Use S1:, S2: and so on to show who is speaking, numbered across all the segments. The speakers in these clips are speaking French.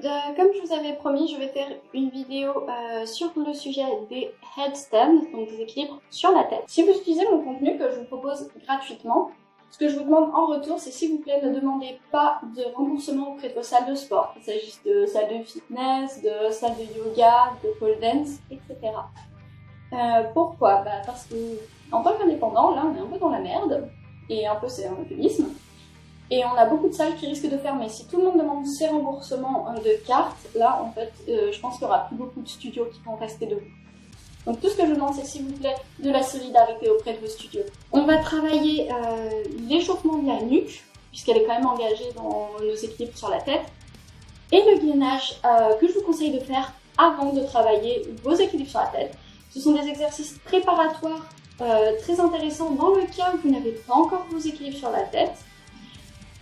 S1: comme je vous avais promis, je vais faire une vidéo sur le sujet des headstands, donc des équilibres sur la tête. Si vous utilisez mon contenu que je vous propose gratuitement, ce que je vous demande en retour, c'est s'il vous plaît, ne demandez pas de remboursement auprès de vos salles de sport, qu'il s'agisse de salles de fitness, de salles de yoga, de pole dance, etc. Pourquoi? Parce que en tant qu'indépendant, là, on est un peu dans la merde, et un peu c'est un euphémisme. Et on a beaucoup de salles qui risquent de fermer. Si tout le monde demande ces remboursements de cartes, là, en fait, je pense qu'il n'y aura plus beaucoup de studios qui vont rester debout. Donc tout ce que je demande, c'est s'il vous plaît, de la solidarité auprès de vos studios. On va travailler l'échauffement de la nuque, puisqu'elle est quand même engagée dans nos équilibres sur la tête, et le gainage que je vous conseille de faire avant de travailler vos équilibres sur la tête. Ce sont des exercices préparatoires très intéressants dans le cas où vous n'avez pas encore vos équilibres sur la tête.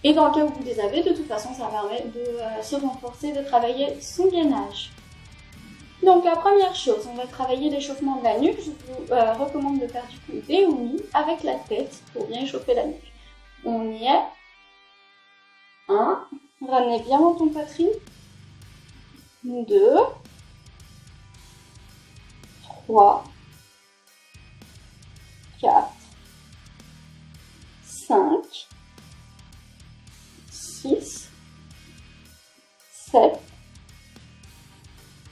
S1: Et dans le cas où vous les avez, de toute façon, ça permet de se renforcer, de travailler son gainage. Donc la première chose, on va travailler l'échauffement de la nuque. Je vous recommande de faire du coup des oumis avec la tête pour bien échauffer la nuque. On y est. 1. Ramenez bien dans ton poitrine. 2. 3. 4. 5. 6, 7,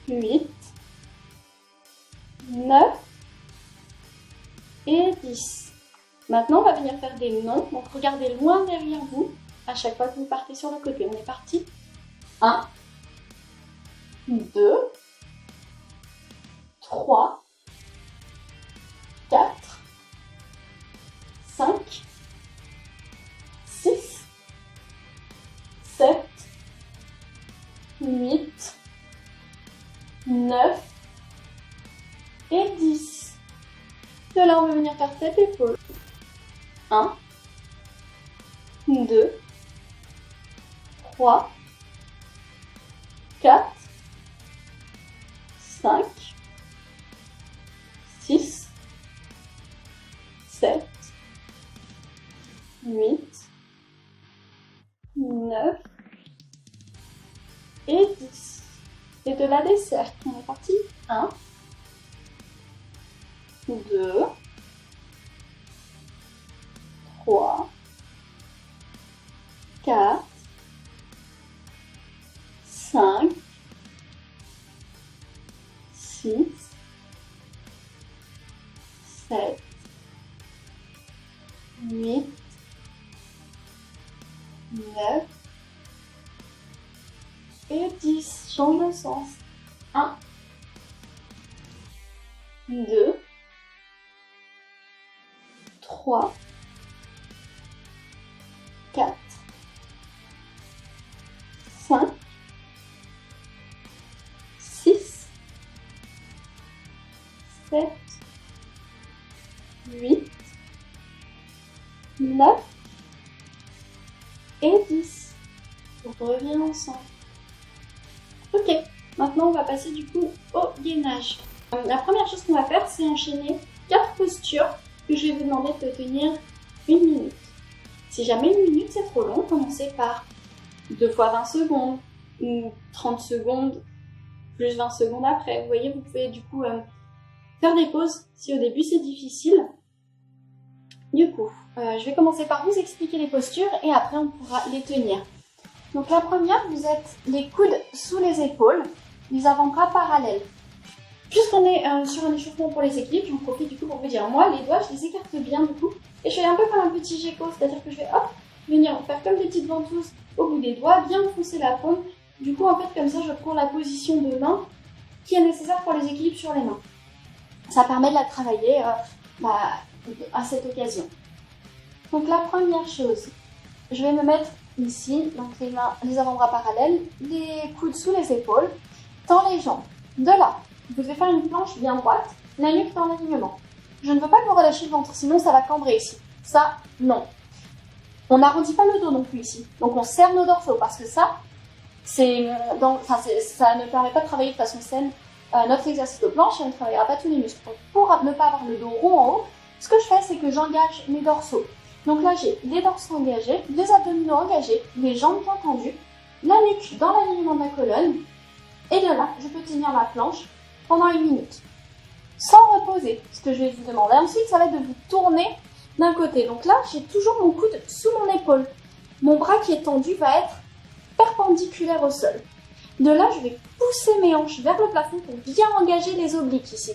S1: 8, 9 et 10. Maintenant, on va venir faire des nons. Donc, regardez loin derrière vous à chaque fois que vous partez sur le côté. On est parti. 1, 2, 3, 4, 5, 6, 7, 8, 9 et 10. De là, on va venir faire tête épaule. 1, 2, 3, 4, 5, 6, 7, 8, 9 et 10. Et de là des cercles. On est parti. 1, 2, 3, 4, 5, 6, 7, 8, 9 et 10. Change de sens. 1, 2, 3, 4, 5, 6, 7, 8, 9 et 10. On revient ensemble. Ok, maintenant on va passer du coup au gainage. La première chose qu'on va faire, c'est enchaîner 4 postures que je vais vous demander de tenir 1 minute. Si jamais 1 minute c'est trop long, commencez par 2 fois 20 secondes ou 30 secondes plus 20 secondes après. Vous voyez, vous pouvez du coup faire des pauses si au début c'est difficile. Du coup, je vais commencer par vous expliquer les postures et après on pourra les tenir. Donc la première, vous êtes les coudes sous les épaules, les avant-bras parallèles. Puisqu'on est sur un échauffement pour les équilibres, j'en profite du coup pour vous dire, moi les doigts je les écarte bien du coup et je fais un peu comme un petit gecko, c'est-à-dire que je vais hop, venir faire comme des petites ventouses au bout des doigts, bien enfoncer la paume. Du coup en fait comme ça je prends la position de main qui est nécessaire pour les équilibres sur les mains. Ça permet de la travailler à cette occasion. Donc la première chose, je vais me mettre ici, donc les mains, les avant-bras parallèles, les coudes sous les épaules, tends les jambes. De là, vous devez faire une planche bien droite, la nuque dans l'alignement. Je ne veux pas que vous relâchiez le ventre, sinon ça va cambrer ici. Ça, non. On n'arrondit pas le dos non plus ici. Donc on serre nos dorsaux parce que ça ne permet pas de travailler de façon saine notre exercice de planche et on ne travaillera pas tous les muscles. Donc, pour ne pas avoir le dos rond en haut, ce que je fais, c'est que j'engage mes dorsaux. Donc là, j'ai les dorsaux engagés, les abdominaux engagés, les jambes bien tendues. la nuque dans l'alignement de la colonne. Et de là, je peux tenir ma planche pendant 1 minute. Sans reposer. Ce que je vais vous demander ensuite, ça va être de vous tourner d'un côté. Donc là, j'ai toujours mon coude sous mon épaule. Mon bras qui est tendu va être perpendiculaire au sol. De là, je vais pousser mes hanches vers le plafond pour bien engager les obliques ici.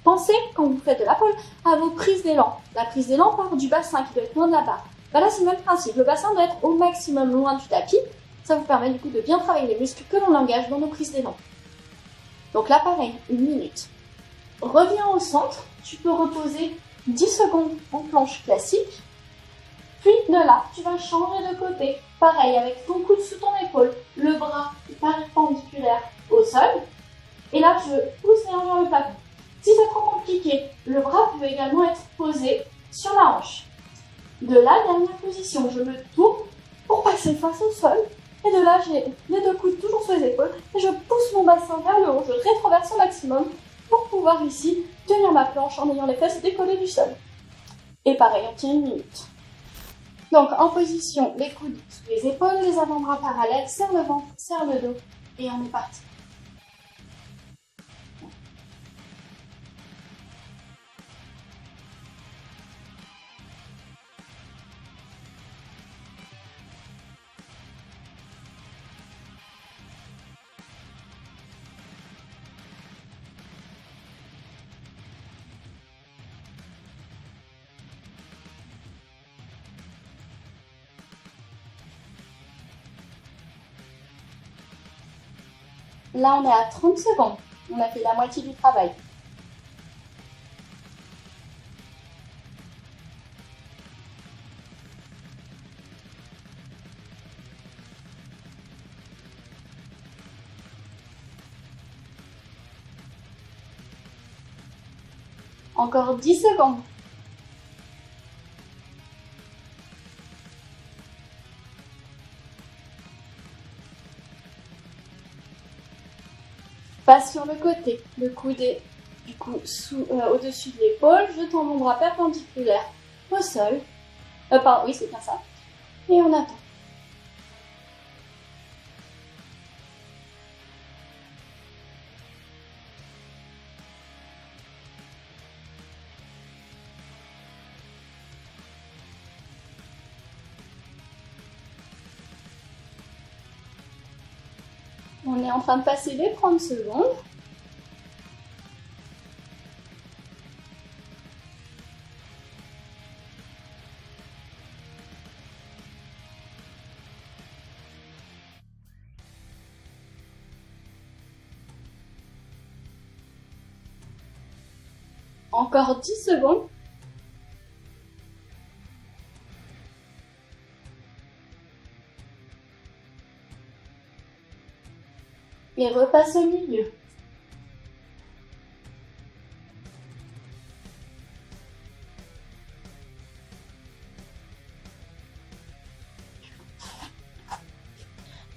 S1: Pensez, quand vous faites de la pole, à vos prises d'élan. La prise d'élan part du bassin qui doit être loin de la barre. Là, c'est le même principe. Le bassin doit être au maximum loin du tapis. Ça vous permet du coup de bien travailler les muscles que l'on engage dans nos prises d'élan. Donc là, pareil, 1 minute. Reviens au centre. Tu peux reposer 10 secondes en planche classique. Puis de là, tu vas changer de côté. Pareil, avec ton coude sous ton épaule, le bras perpendiculaire au sol. Et là, je pousse les hanches vers le plafond. Si c'est trop compliqué, le bras peut également être posé sur la hanche. De là, dernière position, je me tourne pour passer face au sol. Et de là, j'ai les 2 coudes toujours sur les épaules. Et je pousse mon bassin vers le haut, je rétroverse au maximum pour pouvoir ici tenir ma planche en ayant les fesses décollées du sol. Et pareil, on tient 1 minute. Donc en position, les coudes sous les épaules, les avant-bras parallèles, serre le ventre, serre le dos. Et on est parti. Là, on est à 30 secondes. On a fait la moitié du travail. Encore 10 secondes. Passe sur le côté, le coude est du coup au-dessus de l'épaule, je tends mon bras perpendiculaire au sol. Pardon, oui, c'est bien ça. Et on attend. On est en train de passer les 30 secondes. Encore 10 secondes. Et repasse au milieu.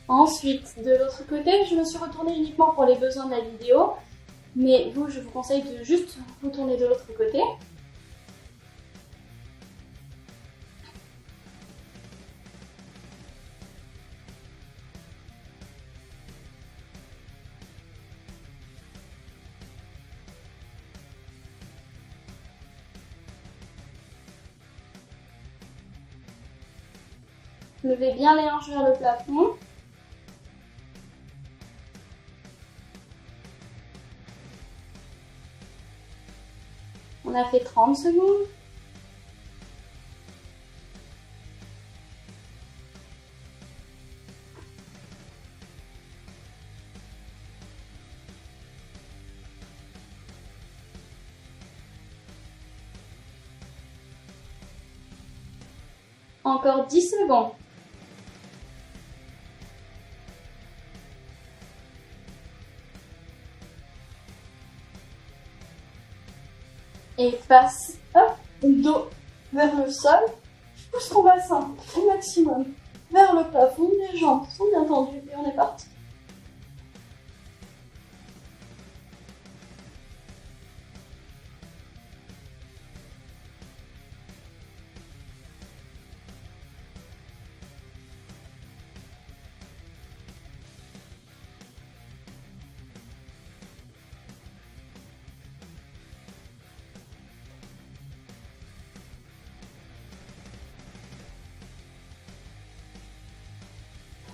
S1: Ensuite, de l'autre côté, je me suis retournée uniquement pour les besoins de la vidéo. Mais vous, je vous conseille de juste vous tourner de l'autre côté. Levez bien les hanches vers le plafond. On a fait 30 secondes. Encore 10 secondes. Et passe, hop, dos vers le sol. Pousse ton bassin au maximum vers le plafond. Les jambes sont bien tendues et on est parti.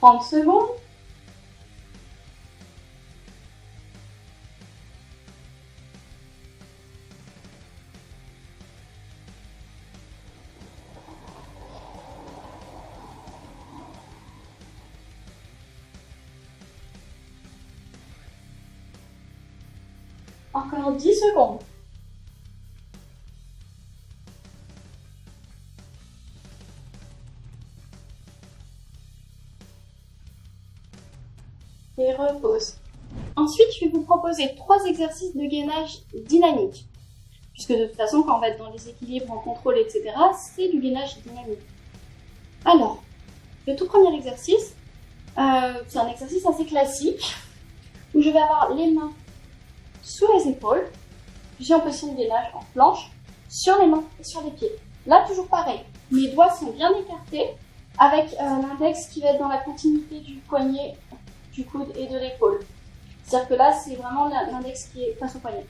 S1: 30 secondes. Encore 10 secondes. Et repose. Ensuite, je vais vous proposer 3 exercices de gainage dynamique. Puisque de toute façon, quand on va être dans les équilibres, en contrôle, etc., c'est du gainage dynamique. Alors, le tout premier exercice, c'est un exercice assez classique, où je vais avoir les mains sous les épaules, j'ai en position de gainage en planche, sur les mains et sur les pieds. Là, toujours pareil, mes doigts sont bien écartés, avec l'index qui va être dans la continuité du poignet, du coude et de l'épaule. C'est-à-dire que là, c'est vraiment l'index qui est face au poignet.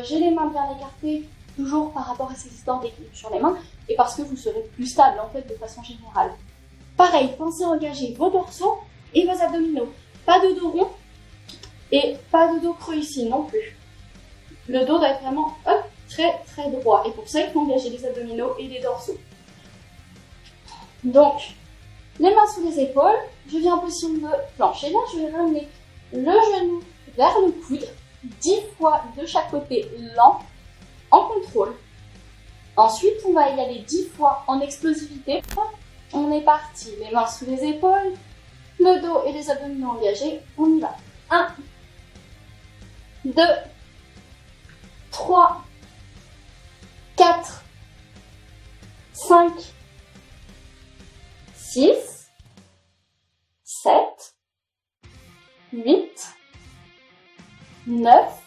S1: J'ai les mains bien écartées, toujours par rapport à ces histoires d'équilibre sur les mains, et parce que vous serez plus stable en fait de façon générale. Pareil, pensez à engager vos dorsaux et vos abdominaux. Pas de dos rond et pas de dos creux ici non plus. Le dos doit être vraiment très très droit, et pour ça il faut engager les abdominaux et les dorsaux. Donc, les mains sous les épaules, je viens en position de planche. Et là, je vais ramener le genou vers le coude, 10 fois de chaque côté lent, en contrôle. Ensuite, on va y aller 10 fois en explosivité. On est parti, les mains sous les épaules, le dos et les abdominaux engagés. On y va. 1, 2, 3, 4, 5, 6, 7, 8, 9,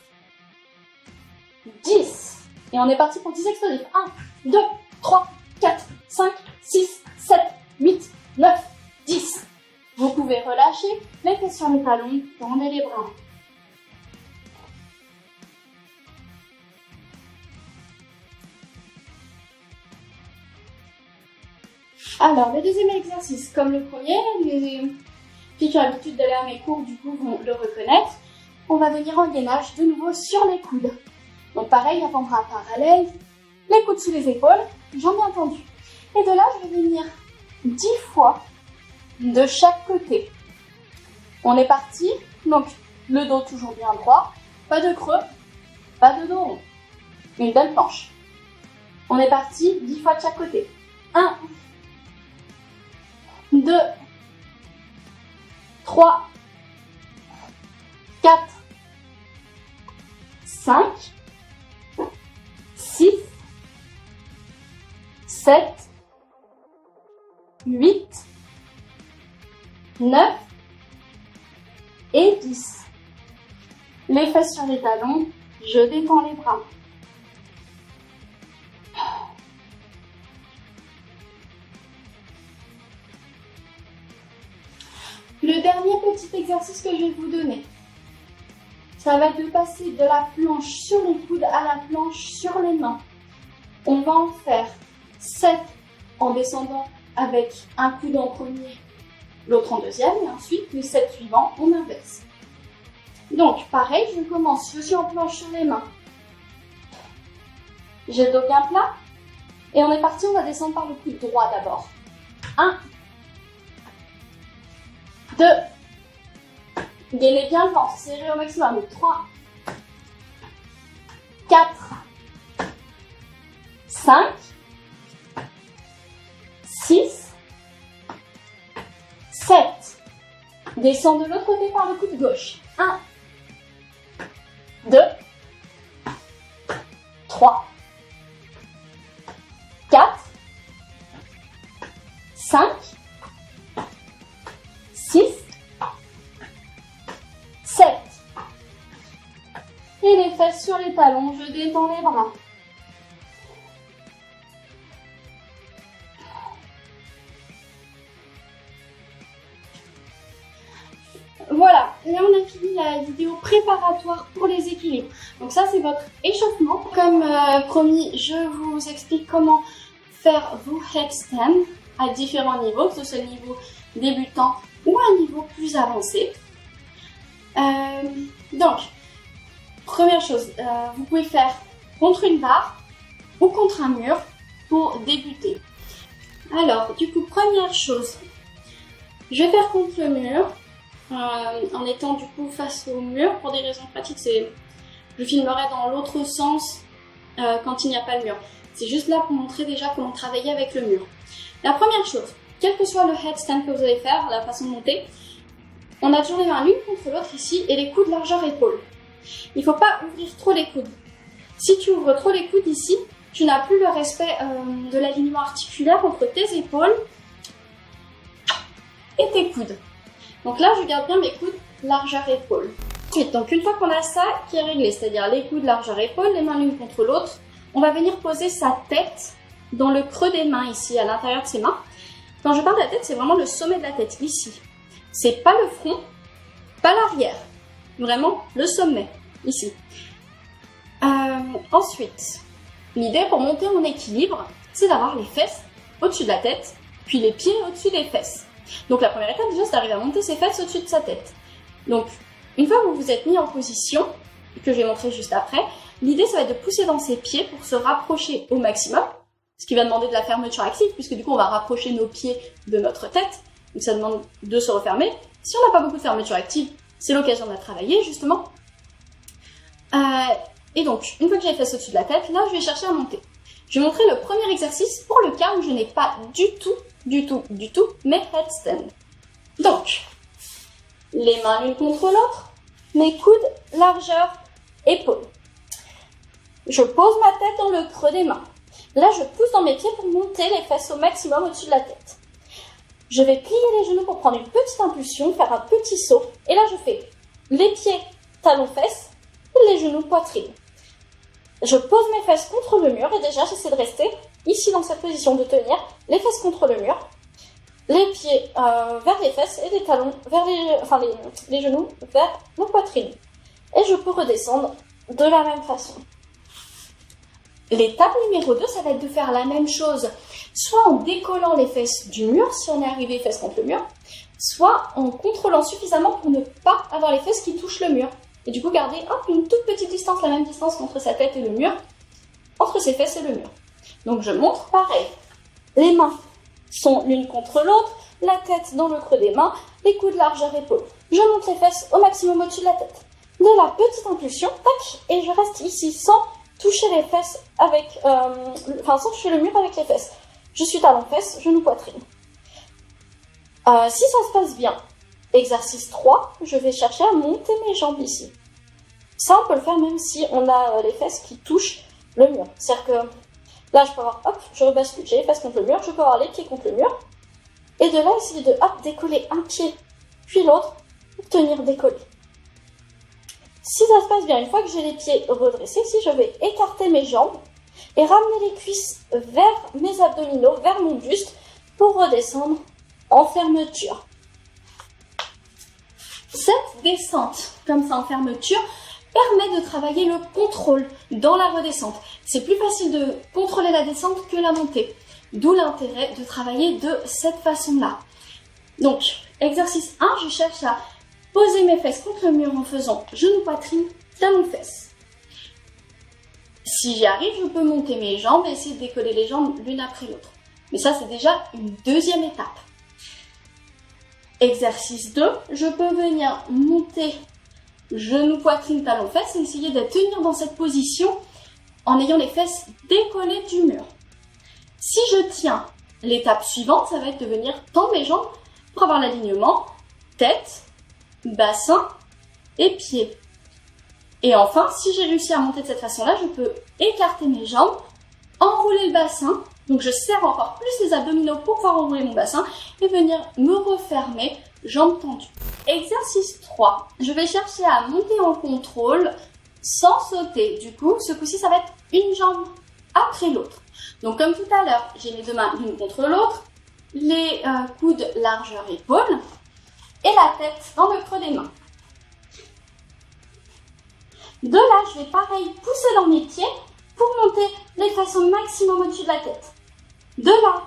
S1: 10. Et on est parti pour 10 explosifs. 1, 2, 3, 4, 5, 6, 7, 8, 9, 10. Vous pouvez relâcher les fesses sur les talons, tendez les bras. Alors, le deuxième exercice, comme le premier, les filles qui ont l'habitude d'aller à mes cours, du coup, vont le reconnaître. On va venir en gainage de nouveau sur les coudes. Donc pareil, avant-bras parallèle, les coudes sous les épaules, jambes bien tendues. Et de là, je vais venir 10 fois de chaque côté. On est parti, donc le dos toujours bien droit, pas de creux, pas de dos rond. Une belle planche. On est parti 10 fois de chaque côté. 1, 2, 3, 4, 5, 6, 7, 8, 9 et 10. Les fesses sur les talons, je détends les bras. Le dernier petit exercice que je vais vous donner, ça va être de passer de la planche sur les coudes à la planche sur les mains. On va en faire 7 en descendant avec un coude en premier, l'autre en deuxième, et ensuite les 7 suivants, on inverse. Donc pareil, je commence, je suis en planche sur les mains. J'ai le dos bien plat, et on est parti, on va descendre par le coude droit d'abord. 1, 2, gainez bien le ventre, serrez au maximum. 3, 4, 5, 6, 7. Descends de l'autre côté par le coude gauche. 1, 2, 3, 4, 5, 6, 7. Et les fesses sur les talons, je détends les bras. Voilà, là on a fini la vidéo préparatoire pour les équilibres. Donc ça c'est votre échauffement. Comme promis, je vous explique comment faire vos headstands à différents niveaux, que ce soit le niveau débutant, ou à un niveau plus avancé. Donc, première chose, vous pouvez faire contre une barre ou contre un mur pour débuter. Alors, du coup, première chose, je vais faire contre le mur, en étant du coup face au mur. Pour des raisons pratiques, je filmerai dans l'autre sens quand il n'y a pas le mur. C'est juste là pour montrer déjà comment travailler avec le mur. La première chose, quel que soit le headstand que vous allez faire, la façon de monter, on a toujours les mains l'une contre l'autre ici et les coudes largeur épaule. Il ne faut pas ouvrir trop les coudes. Si tu ouvres trop les coudes ici, tu n'as plus le respect de l'alignement articulaire entre tes épaules et tes coudes. Donc là, je garde bien mes coudes largeur épaule. Ensuite, donc une fois qu'on a ça qui est réglé, c'est-à-dire les coudes largeur épaule, les mains l'une contre l'autre, on va venir poser sa tête dans le creux des mains ici, à l'intérieur de ses mains. Quand je parle de la tête, c'est vraiment le sommet de la tête, ici. C'est pas le front, pas l'arrière, vraiment le sommet, ici. Ensuite, l'idée pour monter en équilibre, c'est d'avoir les fesses au-dessus de la tête, puis les pieds au-dessus des fesses. Donc la première étape déjà, c'est d'arriver à monter ses fesses au-dessus de sa tête. Donc, une fois que vous vous êtes mis en position, que je vais montrer juste après, l'idée ça va être de pousser dans ses pieds pour se rapprocher au maximum, ce qui va demander de la fermeture active, puisque du coup on va rapprocher nos pieds de notre tête, donc ça demande de se refermer. Si on n'a pas beaucoup de fermeture active, c'est l'occasion de la travailler justement. Et donc, une fois que j'ai les fesses au-dessus de la tête, là je vais chercher à monter. Je vais montrer le premier exercice pour le cas où je n'ai pas du tout mes headstands. Donc, les mains l'une contre l'autre, mes coudes largeur épaule. Je pose ma tête dans le creux des mains. Là, je pousse dans mes pieds pour monter les fesses au maximum au-dessus de la tête. Je vais plier les genoux pour prendre une petite impulsion, faire un petit saut. Et là, je fais les pieds, talons, fesses, et les genoux, poitrine. Je pose mes fesses contre le mur et déjà, j'essaie de rester ici dans cette position, de tenir les fesses contre le mur, les pieds vers les fesses et les talons vers les genoux vers la poitrine. Et je peux redescendre de la même façon. L'étape numéro 2, ça va être de faire la même chose, soit en décollant les fesses du mur, si on est arrivé fesses contre le mur, soit en contrôlant suffisamment pour ne pas avoir les fesses qui touchent le mur. Et du coup, garder une toute petite distance, la même distance entre sa tête et le mur, entre ses fesses et le mur. Donc je montre pareil. Les mains sont l'une contre l'autre, la tête dans le creux des mains, les coudes largeur épaule. Je monte les fesses au maximum au-dessus de la tête. De la petite impulsion, tac, et je reste ici sans toucher les fesses sans toucher le mur avec les fesses. Je suis talon fesses, genou poitrine. Si ça se passe bien, exercice 3, je vais chercher à monter mes jambes ici. Ça, on peut le faire même si on a les fesses qui touchent le mur. C'est-à-dire que là, je peux avoir, je rebascule, j'ai les fesses contre le mur, je peux avoir les pieds contre le mur. Et de là, essayer de, décoller un pied, puis l'autre, pour tenir décollé. Si ça se passe bien, une fois que j'ai les pieds redressés, ici, je vais écarter mes jambes et ramener les cuisses vers mes abdominaux, vers mon buste, pour redescendre en fermeture. Cette descente, comme ça en fermeture, permet de travailler le contrôle dans la redescente. C'est plus facile de contrôler la descente que la montée. D'où l'intérêt de travailler de cette façon-là. Donc, exercice 1, je cherche à poser mes fesses contre le mur en faisant genou poitrine, talon fesses. Si j'y arrive, je peux monter mes jambes et essayer de décoller les jambes l'une après l'autre. Mais ça, c'est déjà une deuxième étape. Exercice 2, je peux venir monter genou poitrine, talon fesses et essayer de tenir dans cette position en ayant les fesses décollées du mur. Si je tiens, l'étape suivante, ça va être de venir tendre mes jambes pour avoir l'alignement tête, bassin et pied. Et enfin, si j'ai réussi à monter de cette façon-là, je peux écarter mes jambes, enrouler le bassin, donc je serre encore plus les abdominaux pour pouvoir enrouler mon bassin et venir me refermer, jambes tendues. Exercice 3, je vais chercher à monter en contrôle sans sauter. Du coup, ce coup-ci, ça va être une jambe après l'autre. Donc comme tout à l'heure, j'ai mes deux mains l'une contre l'autre, les coudes largeur épaule et la tête dans le creux des mains. De là, je vais pareil pousser dans mes pieds pour monter les fesses au maximum au-dessus de la tête. De là,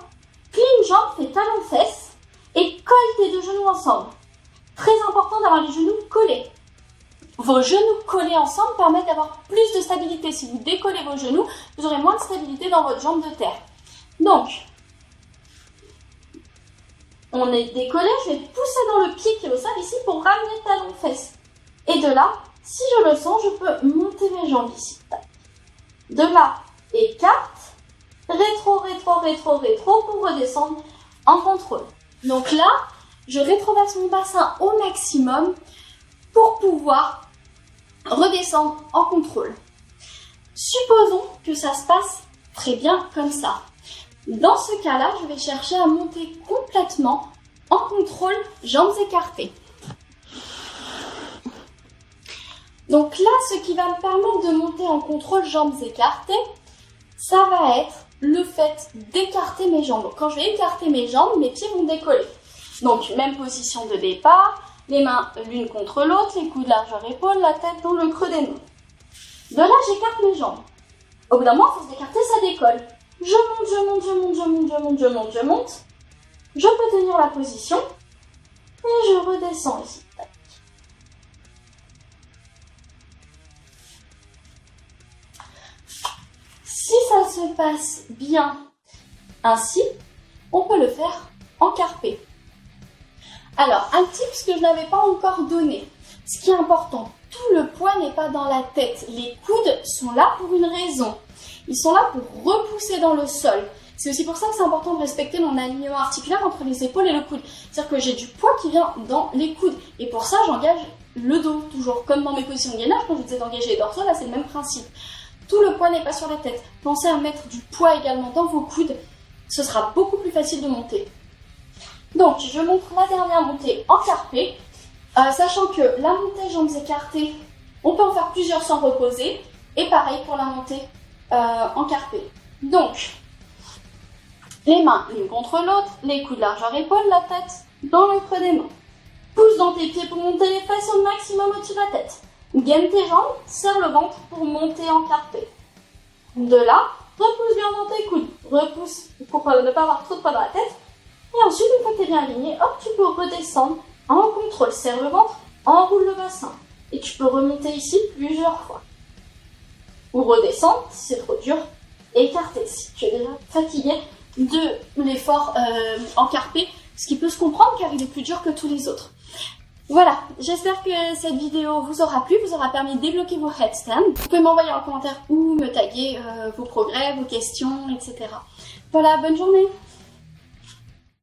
S1: plie une jambe, fais talon-fesses et colle tes deux genoux ensemble. Très important d'avoir les genoux collés. Vos genoux collés ensemble permettent d'avoir plus de stabilité. Si vous décollez vos genoux, vous aurez moins de stabilité dans votre jambe de terre. Donc, on est décollé, je vais pousser dans le pied qui est au sol ici pour ramener le talon fesses. Et de là, si je le sens, je peux monter mes jambes ici. De là, écarte, rétro, rétro, rétro, rétro pour redescendre en contrôle. Donc là, je rétroverse mon bassin au maximum pour pouvoir redescendre en contrôle. Supposons que ça se passe très bien comme ça. Dans ce cas-là, je vais chercher à monter complètement en contrôle, jambes écartées. Donc là, ce qui va me permettre de monter en contrôle, jambes écartées, ça va être le fait d'écarter mes jambes. Donc quand je vais écarter mes jambes, mes pieds vont décoller. Donc même position de départ, les mains l'une contre l'autre, les coudes largeur épaule, la tête dans le creux des mains. De là, j'écarte mes jambes. Au bout d'un moment, à force d'écarter, ça décolle. Je monte, je monte, je monte, je monte, je monte, je monte, je monte. Je peux tenir la position et je redescends ici. Si ça se passe bien ainsi, on peut le faire en carpé. Alors, un tips que je n'avais pas encore donné. Ce qui est important, tout le poids n'est pas dans la tête. Les coudes sont là pour une raison. Ils sont là pour repousser dans le sol. C'est aussi pour ça que c'est important de respecter mon alignement articulaire entre les épaules et le coude. C'est-à-dire que j'ai du poids qui vient dans les coudes. Et pour ça, j'engage le dos, toujours. Comme dans mes positions de gainage, quand je disais d'engager les dorsaux, là c'est le même principe. Tout le poids n'est pas sur la tête. Pensez à mettre du poids également dans vos coudes. Ce sera beaucoup plus facile de monter. Donc, je montre la dernière montée en carpé. Sachant que la montée jambes écartées, on peut en faire plusieurs sans reposer. Et pareil pour la montée en carpé. Donc, les mains l'une contre l'autre, les coudes largeur épaule, la tête dans le creux des mains. Pousse dans tes pieds pour monter les fesses au maximum au-dessus de la tête. Gaine tes jambes, serre le ventre pour monter en carpé. De là, repousse bien dans tes coudes. Repousse pour ne pas avoir trop de poids dans la tête. Et ensuite, une fois que tu es bien aligné, hop, tu peux redescendre en contrôle. Serre le ventre, enroule le bassin. Et tu peux remonter ici plusieurs fois. Ou redescendre, si c'est trop dur, écarter. Si tu es déjà fatigué de l'effort en carpé, ce qui peut se comprendre car il est plus dur que tous les autres. Voilà, j'espère que cette vidéo vous aura plu, vous aura permis de débloquer vos headstands. Vous pouvez m'envoyer en commentaire ou me taguer vos progrès, vos questions, etc. Voilà, bonne journée!